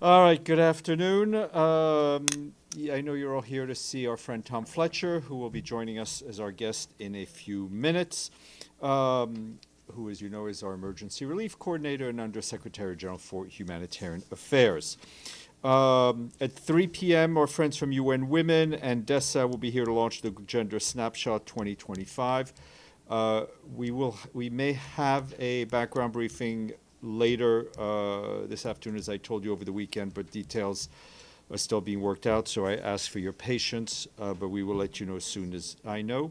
All right, good afternoon. I know you're all here to see our friend Tom Fletcher, who will be joining us as our guest in a few minutes, who, as you know, is our Emergency Relief Coordinator and Undersecretary General for Humanitarian Affairs. At 3 p.m., our friends from UN Women and DESA will be here to launch the Gender Snapshot 2025. We may have a background briefing later this afternoon, as I told you over the weekend, but details are still being worked out, so I ask for your patience, but we will let you know as soon as I know.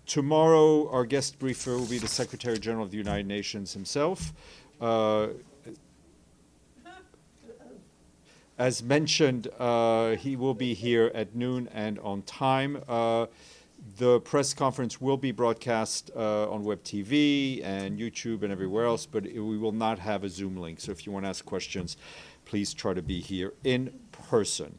Tomorrow, our guest briefer will be the Secretary General of the United Nations himself. As mentioned, he will be here at noon and on time. The press conference will be broadcast on web TV and YouTube and everywhere else, but we will not have a Zoom link. So if you want to ask questions, please try to be here in person.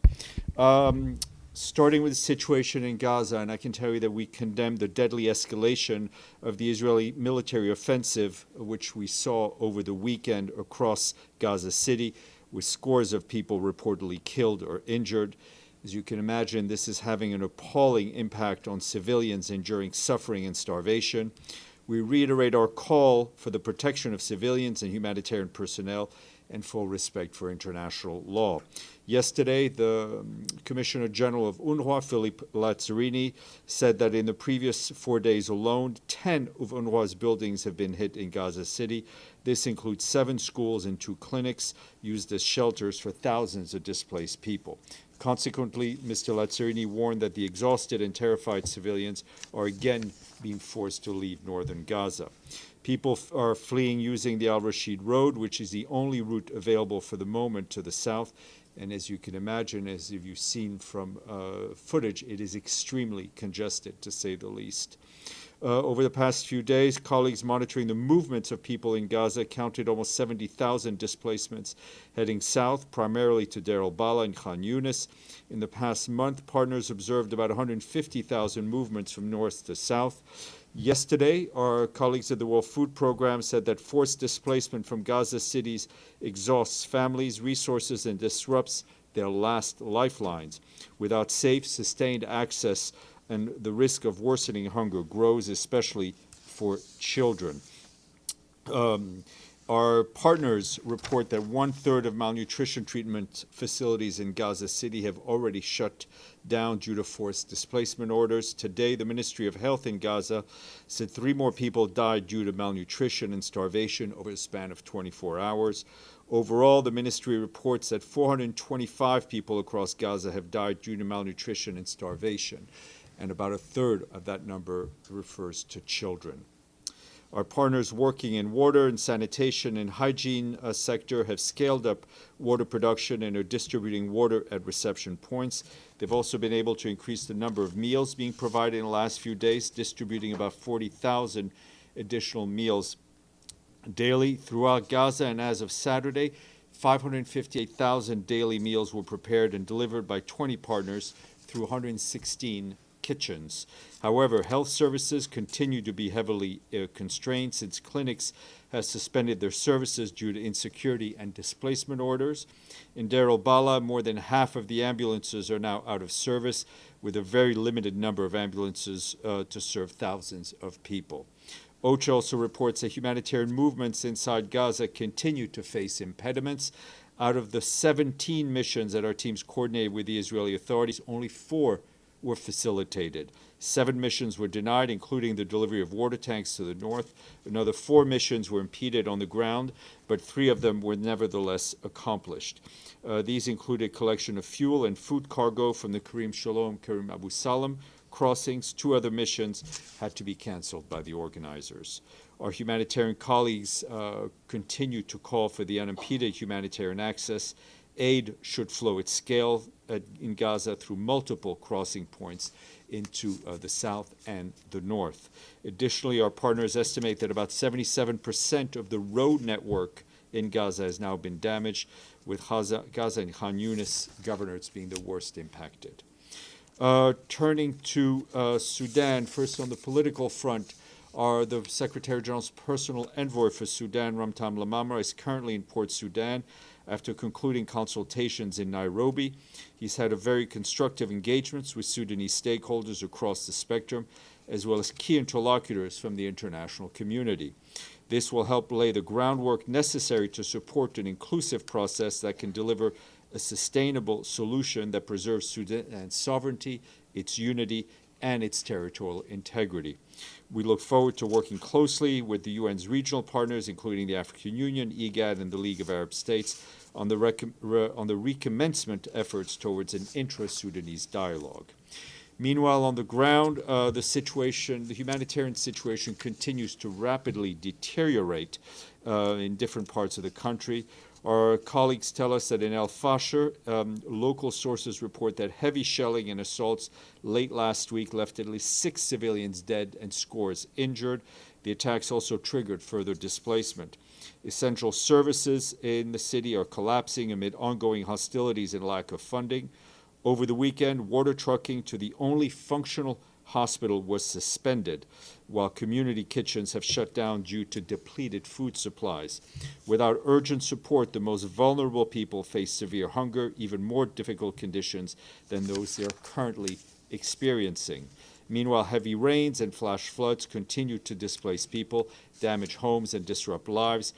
Starting with the situation in Gaza, and I can tell you that we condemn the deadly escalation of the Israeli military offensive, which we saw over the weekend across Gaza City, with scores of people reportedly killed or injured. As you can imagine, this is having an appalling impact on civilians enduring suffering and starvation. We reiterate our call for the protection of civilians and humanitarian personnel and full respect for international law. Yesterday, the Commissioner General of UNRWA, Philippe Lazzarini, said that in the previous 4 days alone, 10 of UNRWA's buildings have been hit in Gaza City. This includes 7 schools and 2 clinics used as shelters for thousands of displaced people. Consequently, Mr. Lazzarini warned that the exhausted and terrified civilians are again being forced to leave northern Gaza. People are fleeing using the Al-Rashid Road, which is the only route available for the moment to the south. And as you can imagine, as you've seen from footage, it is extremely congested, to say the least. Over the past few days, colleagues monitoring the movements of people in Gaza counted almost 70,000 displacements heading south, primarily to Deir al-Balah and Khan Yunis. In the past month, partners observed about 150,000 movements from north to south. Yesterday, our colleagues at the World Food Programme said that forced displacement from Gaza cities exhausts families, resources, and disrupts their last lifelines. Without safe, sustained access, and the risk of worsening hunger grows, especially for children. Our partners report that 1/3 of malnutrition treatment facilities in Gaza City have already shut down due to forced displacement orders. Today, the Ministry of Health in Gaza said 3 more people died due to malnutrition and starvation over the span of 24 hours. Overall, the ministry reports that 425 people across Gaza have died due to malnutrition and starvation, and about 1/3 of that number refers to children. Our partners working in water and sanitation and hygiene sector have scaled up water production and are distributing water at reception points. They've also been able to increase the number of meals being provided in the last few days, distributing about 40,000 additional meals daily throughout Gaza. And as of Saturday, 558,000 daily meals were prepared and delivered by 20 partners through 116 kitchens. However, health services continue to be heavily constrained since clinics have suspended their services due to insecurity and displacement orders. In Deir al-Balah, more than half of the ambulances are now out of service, with a very limited number of ambulances to serve thousands of people. OCHA also reports that humanitarian movements inside Gaza continue to face impediments. Out of the 17 missions that our teams coordinated with the Israeli authorities, only 4 were facilitated. 7 missions were denied, including the delivery of water tanks to the north. Another 4 missions were impeded on the ground, but 3 of them were nevertheless accomplished. These included collection of fuel and food cargo from the Karim Shalom, Karim Abu Salam crossings. 2 other missions had to be canceled by the organizers. Our humanitarian colleagues continue to call for the unimpeded humanitarian access. Aid should flow at scale in Gaza through multiple crossing points into the south and the north. Additionally, our partners estimate that about 77% of the road network in Gaza has now been damaged, with Gaza and Khan Yunis governorates being the worst impacted. Turning to Sudan, first on the political front, the Secretary General's personal envoy for Sudan, Ramtam Lamamra, is currently in Port Sudan After concluding consultations in Nairobi, he's had a very constructive engagements with Sudanese stakeholders across the spectrum, as well as key interlocutors from the international community. This will help lay the groundwork necessary to support an inclusive process that can deliver a sustainable solution that preserves Sudan's sovereignty, its unity, and its territorial integrity. We look forward to working closely with the UN's regional partners, including the African Union, IGAD, and the League of Arab States, on the recommencement efforts towards an intra-Sudanese dialogue. Meanwhile, on the ground, the humanitarian situation continues to rapidly deteriorate in different parts of the country. Our colleagues tell us that in El Fasher, local sources report that heavy shelling and assaults late last week left at least 6 civilians dead and scores injured. The attacks also triggered further displacement. Essential services in the city are collapsing amid ongoing hostilities and lack of funding. Over the weekend, water trucking to the only functional hospital was suspended, while community kitchens have shut down due to depleted food supplies. Without urgent support, the most vulnerable people face severe hunger, even more difficult conditions than those they are currently experiencing. Meanwhile, heavy rains and flash floods continue to displace people, damage homes, and disrupt lives.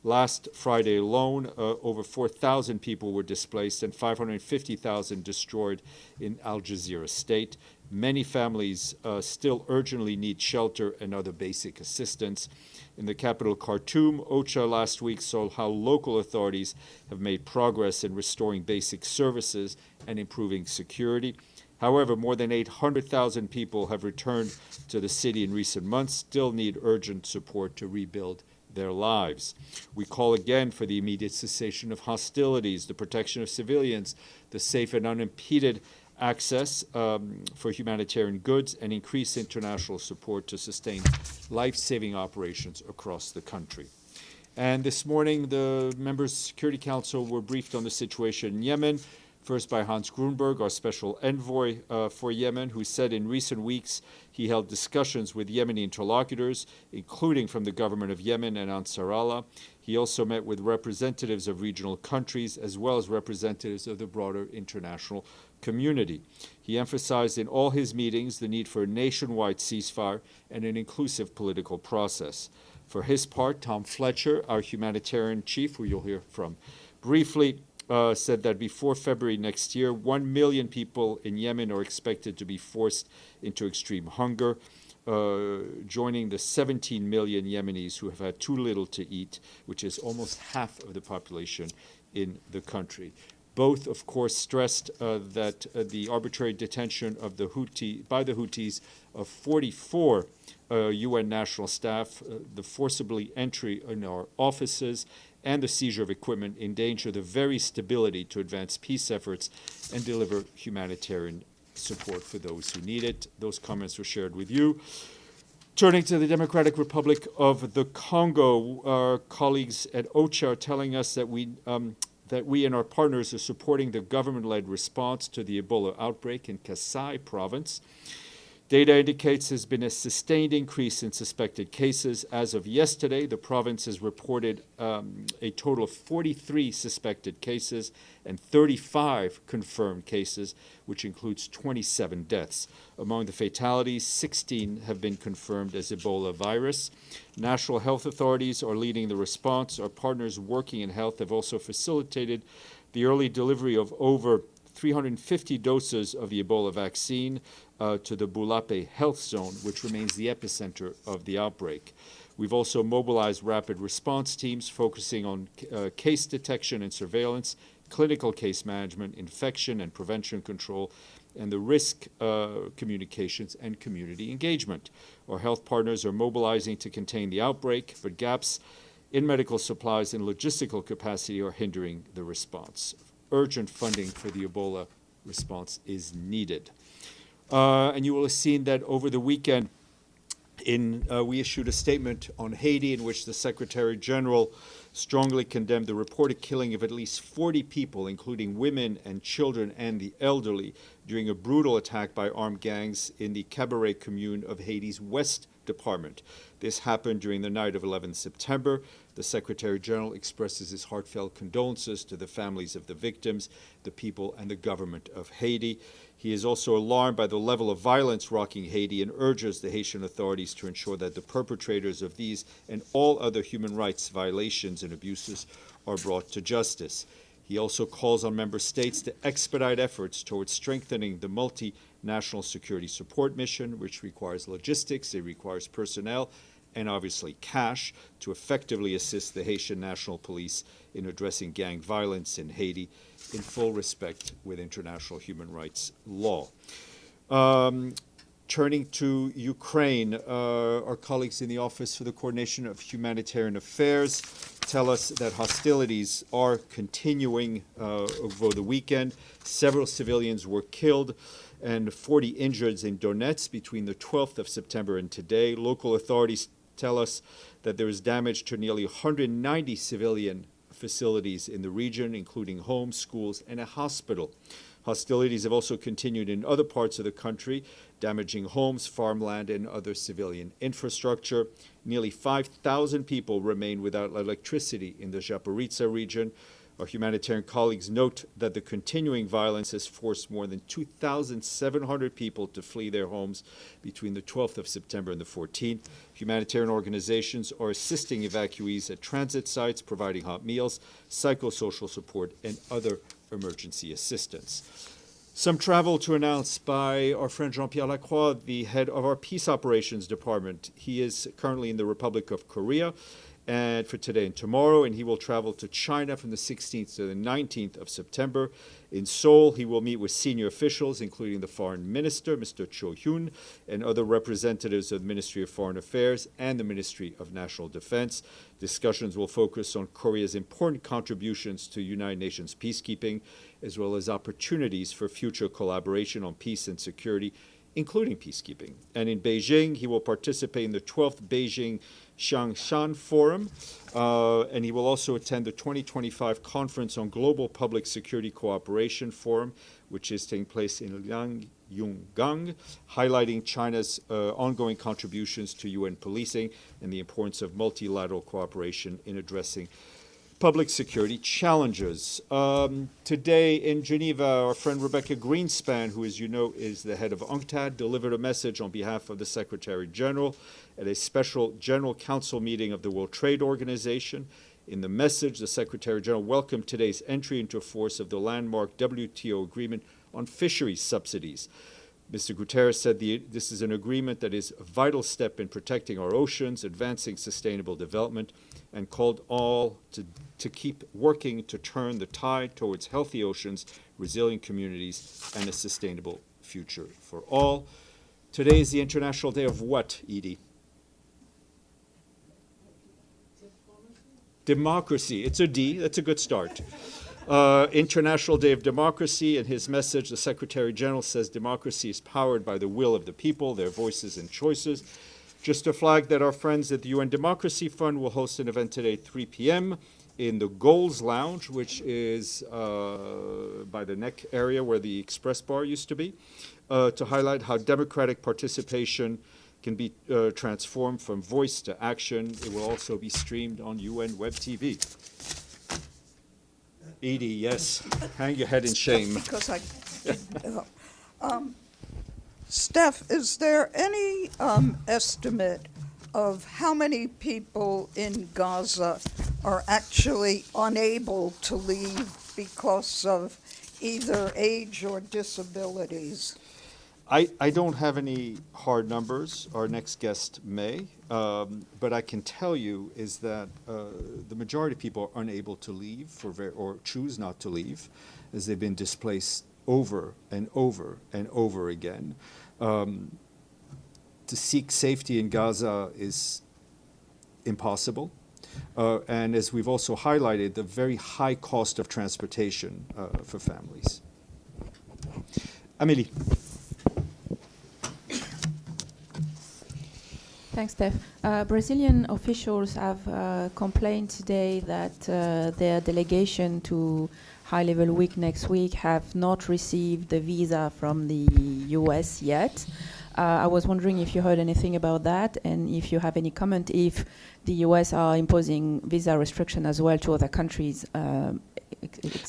Last Friday alone, over 4,000 people were displaced and 550,000 destroyed in Al Jazeera state. Many families still urgently need shelter and other basic assistance. In the capital Khartoum, OCHA last week saw how local authorities have made progress in restoring basic services and improving security. However, more than 800,000 people have returned to the city in recent months, still need urgent support to rebuild their lives. We call again for the immediate cessation of hostilities, the protection of civilians, the safe and unimpeded access for humanitarian goods, and increased international support to sustain life-saving operations across the country. And this morning, the members of the Security Council were briefed on the situation in Yemen, first by Hans Grunberg, our special envoy for Yemen, who said in recent weeks he held discussions with Yemeni interlocutors, including from the government of Yemen and Ansar Allah. He also met with representatives of regional countries as well as representatives of the broader international community. He emphasized in all his meetings the need for a nationwide ceasefire and an inclusive political process. For his part, Tom Fletcher, our humanitarian chief, who you'll hear from briefly, said that before February next year, 1 million people in Yemen are expected to be forced into extreme hunger, joining the 17 million Yemenis who have had too little to eat, which is almost half of the population in the country. Both, of course, stressed that the arbitrary detention of the Houthis of 44 UN national staff, the forcibly entry in our offices, and the seizure of equipment endanger the very stability to advance peace efforts and deliver humanitarian support for those who need it. Those comments were shared with you. Turning to the Democratic Republic of the Congo, our colleagues at OCHA are telling us that we and our partners are supporting the government-led response to the Ebola outbreak in Kasai province. Data indicates there's been a sustained increase in suspected cases. As of yesterday, the province has reported a total of 43 suspected cases and 35 confirmed cases, which includes 27 deaths. Among the fatalities, 16 have been confirmed as Ebola virus. National health authorities are leading the response. Our partners working in health have also facilitated the early delivery of over 350 doses of the Ebola vaccine to the Bulape Health Zone, which remains the epicenter of the outbreak. We've also mobilized rapid response teams focusing on case detection and surveillance, clinical case management, infection and prevention control, and the risk communications and community engagement. Our health partners are mobilizing to contain the outbreak, but gaps in medical supplies and logistical capacity are hindering the response. Urgent funding for the Ebola response is needed. And you will have seen that over the weekend, we issued a statement on Haiti in which the Secretary General strongly condemned the reported killing of at least 40 people, including women and children and the elderly, during a brutal attack by armed gangs in the Cabaret commune of Haiti's West Department. This happened during the night of 11 September. The Secretary General expresses his heartfelt condolences to the families of the victims, the people, and the government of Haiti. He is also alarmed by the level of violence rocking Haiti and urges the Haitian authorities to ensure that the perpetrators of these and all other human rights violations and abuses are brought to justice. He also calls on member states to expedite efforts towards strengthening the multinational security support mission, which requires logistics, it requires personnel, and obviously cash to effectively assist the Haitian National Police in addressing gang violence in Haiti in full respect with international human rights law. Turning to Ukraine, our colleagues in the Office for the Coordination of Humanitarian Affairs tell us that hostilities are continuing over the weekend. Several civilians were killed and 40 injured in Donetsk between the 12th of September and today. Local authorities tell us that there is damage to nearly 190 civilian facilities in the region, including homes, schools, and a hospital. Hostilities have also continued in other parts of the country, damaging homes, farmland, and other civilian infrastructure. Nearly 5,000 people remain without electricity in the Zaporizhzhia region. Our humanitarian colleagues note that the continuing violence has forced more than 2,700 people to flee their homes between the 12th of September and the 14th. Humanitarian organizations are assisting evacuees at transit sites, providing hot meals, psychosocial support, and other emergency assistance. Some travel to announce by our friend Jean-Pierre Lacroix, the head of our Peace Operations Department. He is currently in the Republic of Korea and for today and tomorrow, and he will travel to China from the 16th to the 19th of September. In Seoul, he will meet with senior officials, including the Foreign Minister, Mr. Cho Hyun, and other representatives of the Ministry of Foreign Affairs and the Ministry of National Defense. Discussions will focus on Korea's important contributions to United Nations peacekeeping, as well as opportunities for future collaboration on peace and security, including peacekeeping. And in Beijing, he will participate in the 12th Beijing Xiangshan Forum, and he will also attend the 2025 Conference on Global Public Security Cooperation Forum, which is taking place in Liangyungang, highlighting China's ongoing contributions to UN policing and the importance of multilateral cooperation in addressing public security challenges. Today in Geneva, our friend Rebecca Greenspan, who, as you know, is the head of UNCTAD, delivered a message on behalf of the Secretary General at a special General Council meeting of the World Trade Organization. In the message, the Secretary General welcomed today's entry into force of the landmark WTO agreement on fisheries subsidies. Mr. Guterres said this is an agreement that is a vital step in protecting our oceans, advancing sustainable development, and called all to keep working to turn the tide towards healthy oceans, resilient communities, and a sustainable future for all. Today is the International Day of what, Edie? Democracy. It's a D. That's a good start. International Day of Democracy. In his message, the Secretary General says democracy is powered by the will of the people, their voices and choices. Just to flag that our friends at the UN Democracy Fund will host an event today at 3 p.m. in the Goals Lounge, which is by the neck area where the Express Bar used to be, to highlight how democratic participation can be transformed from voice to action. It will also be streamed on UN Web TV. Edie, yes, hang your head in shame. Because Steph, is there any estimate of how many people in Gaza are actually unable to leave because of either age or disabilities? I don't have any hard numbers. Our next guest may, but I can tell you is that the majority of people are unable to leave or choose not to leave, as they've been displaced over and over and over again. To seek safety in Gaza is impossible. And as we've also highlighted, the very high cost of transportation for families. Amélie. Thanks, Steph. Brazilian officials have complained today that their delegation to high-level week next week have not received the visa from the US yet. I was wondering if you heard anything about that, and if you have any comment if the US are imposing visa restriction as well to other countries. I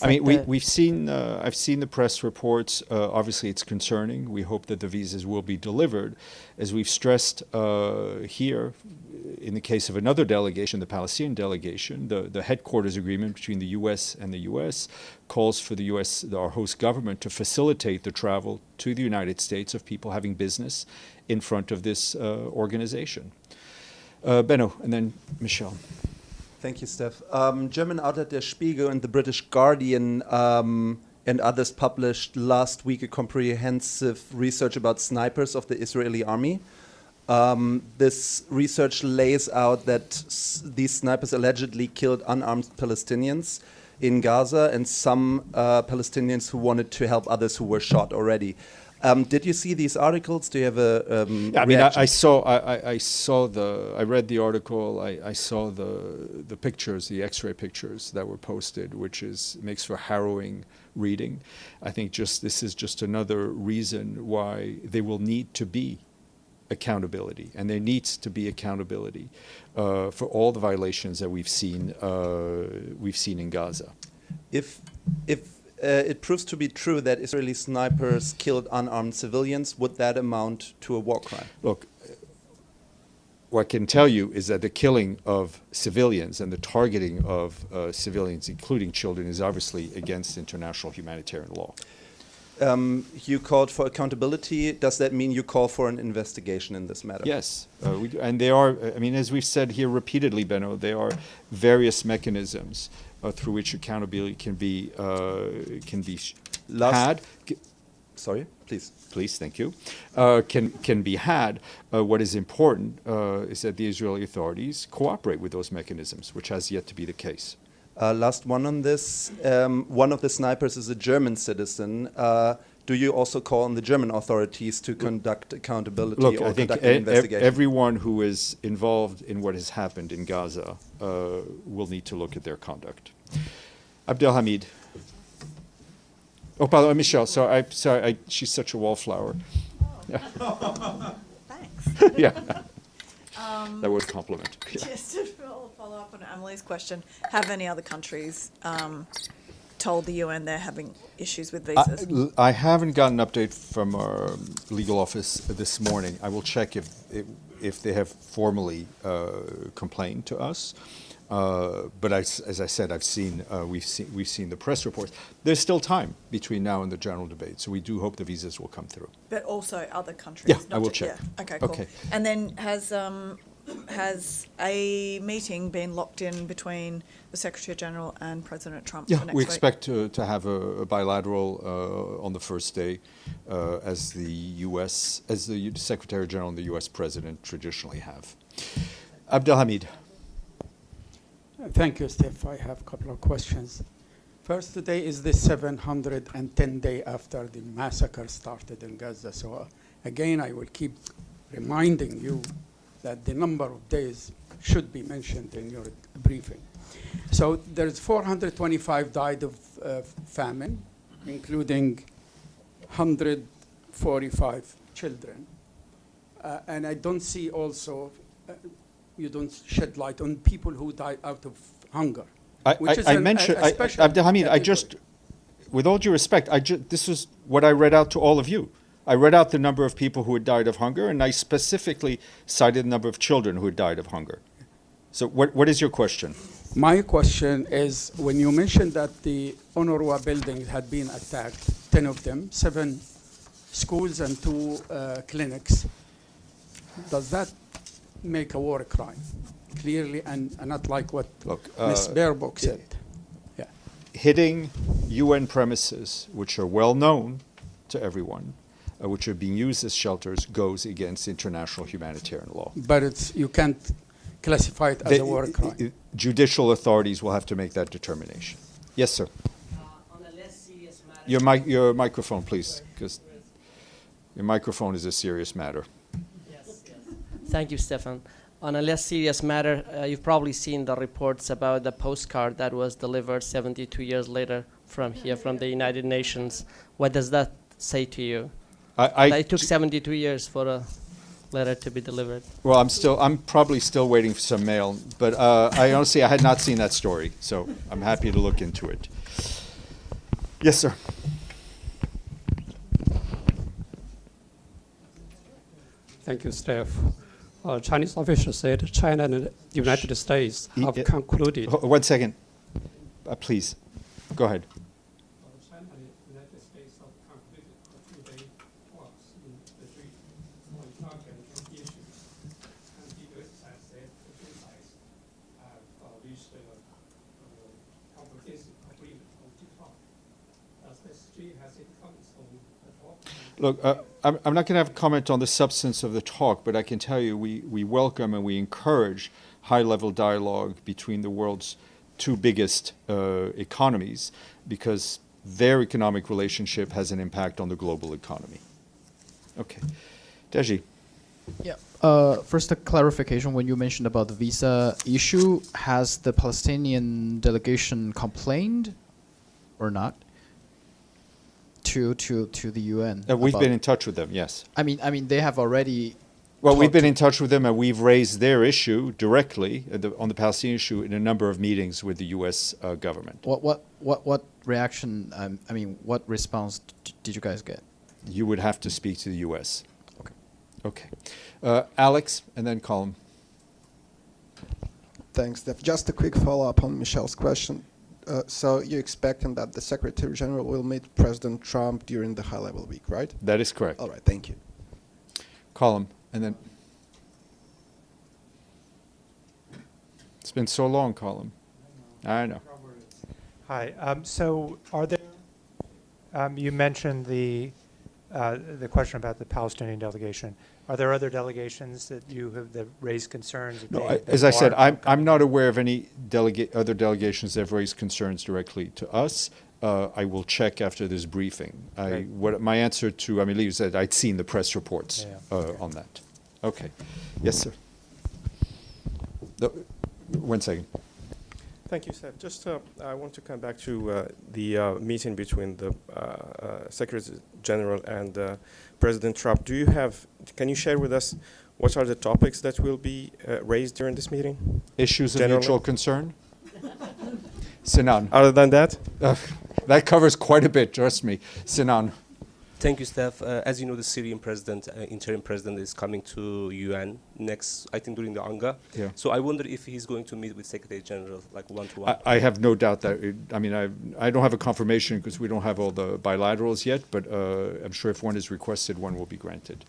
mean, we've seen, I've seen the press reports. Obviously, it's concerning. We hope that the visas will be delivered. As we've stressed here, in the case of another delegation, the Palestinian delegation, the headquarters agreement between the U.S. and the U.S. calls for the U.S., our host government, to facilitate the travel to the United States of people having business in front of this organization. Benno, and then Michelle. Thank you, Steph. German outlet Der Spiegel and the British Guardian and others published last week a comprehensive research about snipers of the Israeli army. This research lays out that these snipers allegedly killed unarmed Palestinians in Gaza and some Palestinians who wanted to help others who were shot already. Did you see these articles? Do you have a I mean, I read the article. I saw the pictures, the X-ray pictures that were posted, which makes for harrowing reading. I think this is just another reason why there will need to be accountability, and there needs to be accountability for all the violations that we've seen in Gaza. If it proves to be true that Israeli snipers killed unarmed civilians, would that amount to a war crime? Look, what I can tell you is that the killing of civilians and the targeting of civilians, including children, is obviously against international humanitarian law. You called for accountability. Does that mean you call for an investigation in this matter? Yes, we do. And there are, I mean, as we've said here repeatedly, Benno, there are various mechanisms through which accountability can be had. Sorry, please. Please, thank you. Can be had. What is important is that the Israeli authorities cooperate with those mechanisms, which has yet to be the case. Last one on this. One of the snipers is a German citizen. Do you also call on the German authorities to conduct accountability or conduct an investigation? Everyone who is involved in what has happened in Gaza will need to look at their conduct. Abdelhamid. Oh, pardon, Michelle. Sorry, she's such a wallflower. Thanks. Yeah. That was a compliment. Yeah. Just to follow up on Emily's question, have any other countries told the UN they're having issues with visas? I haven't gotten an update from our legal office this morning. I will check if they have formally complained to us. But as I said, we've seen the press reports. There's still time between now and the general debate, so we do hope the visas will come through. But also other countries? Yeah, I will check. Yeah. Okay, cool. Okay. And then has a meeting been locked in between the Secretary General and President Trump for next week? We expect to have a bilateral on the first day, as the Secretary General and the U.S. President traditionally have. Abdelhamid. Thank you, Steph. I have a couple of questions. First, today is the 710th day after the massacre started in Gaza. So again, I will keep reminding you that the number of days should be mentioned in your briefing. So there's 425 died of famine, including 145 children. And I don't see also, you don't shed light on people who died out of hunger. I mentioned, Abdelhamid, with all due respect, this is what I read out to all of you. I read out the number of people who had died of hunger, and I specifically cited the number of children who had died of hunger. So what is your question? My question is, when you mentioned that the UNRWA buildings had been attacked, 10 of them, 7 schools and 2 clinics, does that make a war crime? Clearly, and not like what Ms. Baerbock said. Yeah. Hitting UN premises, which are well known to everyone, which are being used as shelters, goes against international humanitarian law. But you can't classify it as a war crime. Judicial authorities will have to make that determination. Yes, sir. On a less serious matter. Your microphone, please, because your microphone is a serious matter. Yes. Thank you, Stéphane. On a less serious matter, you've probably seen the reports about the postcard that was delivered 72 years later from here, from the United Nations. What does that say to you? It took 72 years for a letter to be delivered. Well, I'm probably still waiting for some mail, but I honestly, I had not seen that story, so I'm happy to look into it. Yes, sir. Thank you, Steph. Chinese officials said China and the United States have concluded. One second, please, go ahead. China and the United States have concluded a two-day talks in the street on target issues. And the US has said the two sides have reached a comprehensive agreement on two talks. Does the street has any comments on the talk? Look, I'm not going to have a comment on the substance of the talk, but I can tell you we welcome and we encourage high-level dialogue between the world's two biggest economies, because their economic relationship has an impact on the global economy. Okay. Deji. Yeah. First, a clarification. When you mentioned about the visa issue, has the Palestinian delegation complained or not to the UN? We've been in touch with them, yes. I mean, they have already. Well, we've been in touch with them, and we've raised their issue directly on the Palestinian issue in a number of meetings with the U.S. Government. What reaction? I mean, what response did you guys get? You would have to speak to the U.S. Okay. Okay. Alex, and then Colin. Thanks, Steph. Just a quick follow-up on Michelle's question. So you're expecting that the Secretary General will meet President Trump during the high-level week, right? That is correct. All right, thank you. Colin, and then. It's been so long, Colin. I know. Hi. So are there, you mentioned the question about the Palestinian delegation. Are there other delegations that you have that raised concerns? No, as I said, I'm not aware of any other delegations that have raised concerns directly to us. I will check after this briefing. My answer to Amelie was that I'd seen the press reports on that. Okay. Yes, sir. One second. Thank you, Seth. Just I want to come back to the meeting between the Secretary General and President Trump. Can you share with us what are the topics that will be raised during this meeting? Issues of mutual concern? Sinan. Other than that? That covers quite a bit, trust me. Sinan. Thank you, Steph. As you know, the Syrian president, interim president, is coming to UN next, I think, during the UNRWA. Yeah. So I wonder if he's going to meet with Secretary General, like one-to-one. I have no doubt that, I don't have a confirmation because we don't have all the bilaterals yet, but I'm sure if one is requested, one will be granted.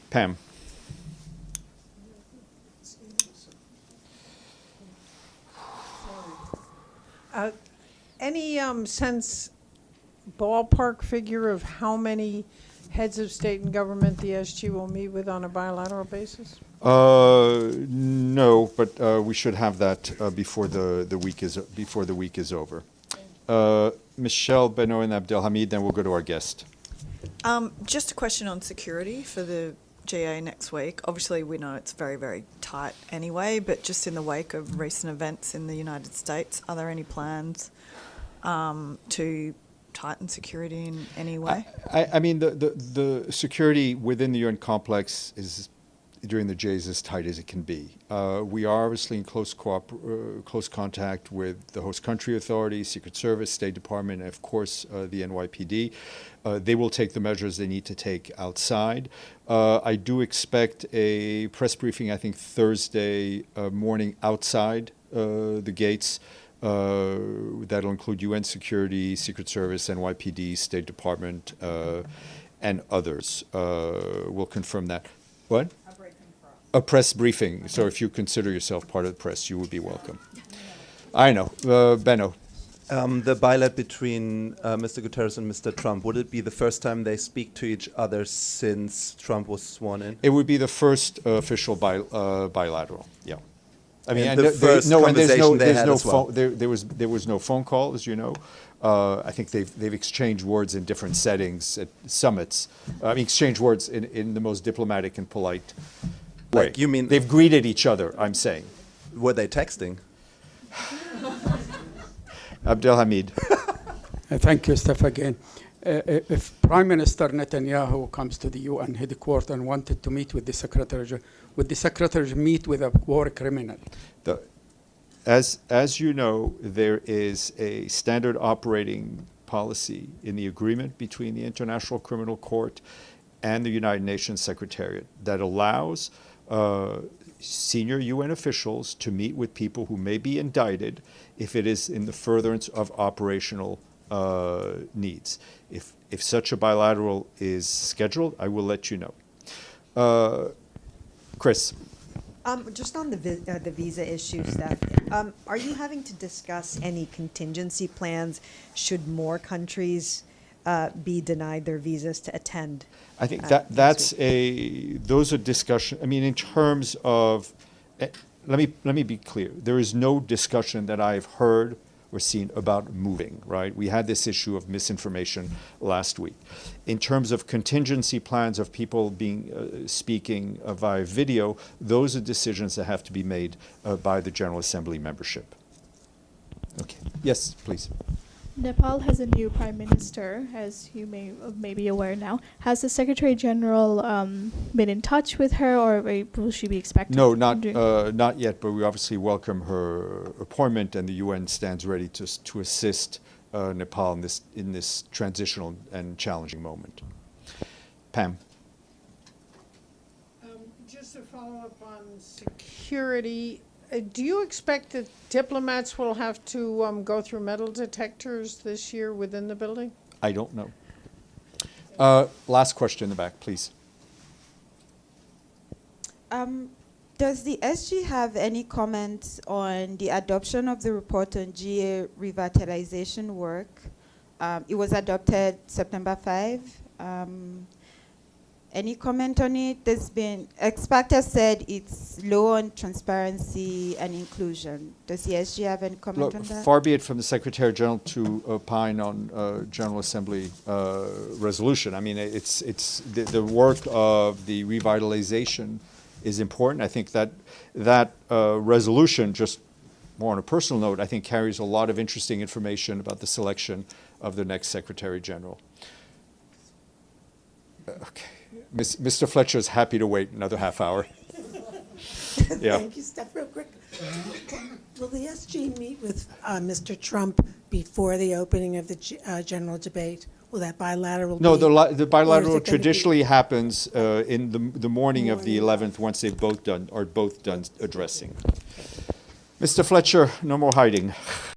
Pam. Any sense, ballpark figure of how many heads of state and government the SG will meet with on a bilateral basis? No, but we should have that before the week is over. Michelle, Beno, and Abdelhamid, then we'll go to our guest. Just a question on security for the GA next week. Obviously, we know it's very, very tight anyway, but just in the wake of recent events in the United States, are there any plans to tighten security in any way? I mean, the security within the UN complex is, during the J, is as tight as it can be. We are obviously in close contact with the host country authorities, Secret Service, State Department, and of course the NYPD. They will take the measures they need to take outside. I do expect a press briefing, I think Thursday morning outside the gates. That'll include UN security, Secret Service, NYPD, State Department, and others. We'll confirm that. What? A press briefing. So if you consider yourself part of the press, you would be welcome. I know. Benno. The bilat between Mr. Guterres and Mr. Trump, would it be the first time they speak to each other since Trump was sworn in? It would be the first official bilateral, yeah. I mean, and there was no phone call, as you know. I think they've exchanged words in different settings at summits. Exchanged words in the most diplomatic and polite way. Like, you mean they've greeted each other? I'm saying. Were they texting? Abdelhamid. Thank you, Steph, again. if Prime Minister Netanyahu comes to the UN headquarters and wanted to meet with the Secretary, would the Secretary meet with a war criminal? As you know, there is a standard operating policy in the agreement between the International Criminal Court and the United Nations Secretariat that allows senior UN officials to meet with people who may be indicted if it is in the furtherance of operational needs. If such a bilateral is scheduled, I will let you know. Chris. Just on the visa issue, Steph, are you having to discuss any contingency plans should more countries be denied their visas to attend? I think those are discussion. I mean, in terms of, let me be clear. There is no discussion that I have heard or seen about moving, right? We had this issue of misinformation last week. In terms of contingency plans of people being speaking via video, those are decisions that have to be made by the General Assembly membership. Okay. Yes, please. Nepal has a new prime minister, as you may be aware now. Has the Secretary General been in touch with her, or will she be expected? No, not yet. But we obviously welcome her appointment, and the UN stands ready to assist Nepal in this transitional and challenging moment. Pam. Just to follow up on security. Do you expect that diplomats will have to go through metal detectors this year within the building? I don't know. Last question in the back, please. Does the SG have any comments on the adoption of the report on GA revitalization work? It was adopted September 5. Any comment on it? There's been, experts have said it's low on transparency and inclusion. Does the SG have any comment on that? Far be it from the Secretary General to opine on General Assembly resolution. I mean, it's the work of the revitalization is important. I think that resolution, just more on a personal note, I think carries a lot of interesting information about the selection of the next Secretary General. Okay. Mr. Fletcher is happy to wait another half hour. Yeah. Thank you, Steph. Real quick, will the SG meet with Mr. Trump before the opening of the general debate? Will that bilateral? No, the bilateral traditionally happens in the morning of the 11th once they've both done addressing. Mr. Fletcher, no more hiding.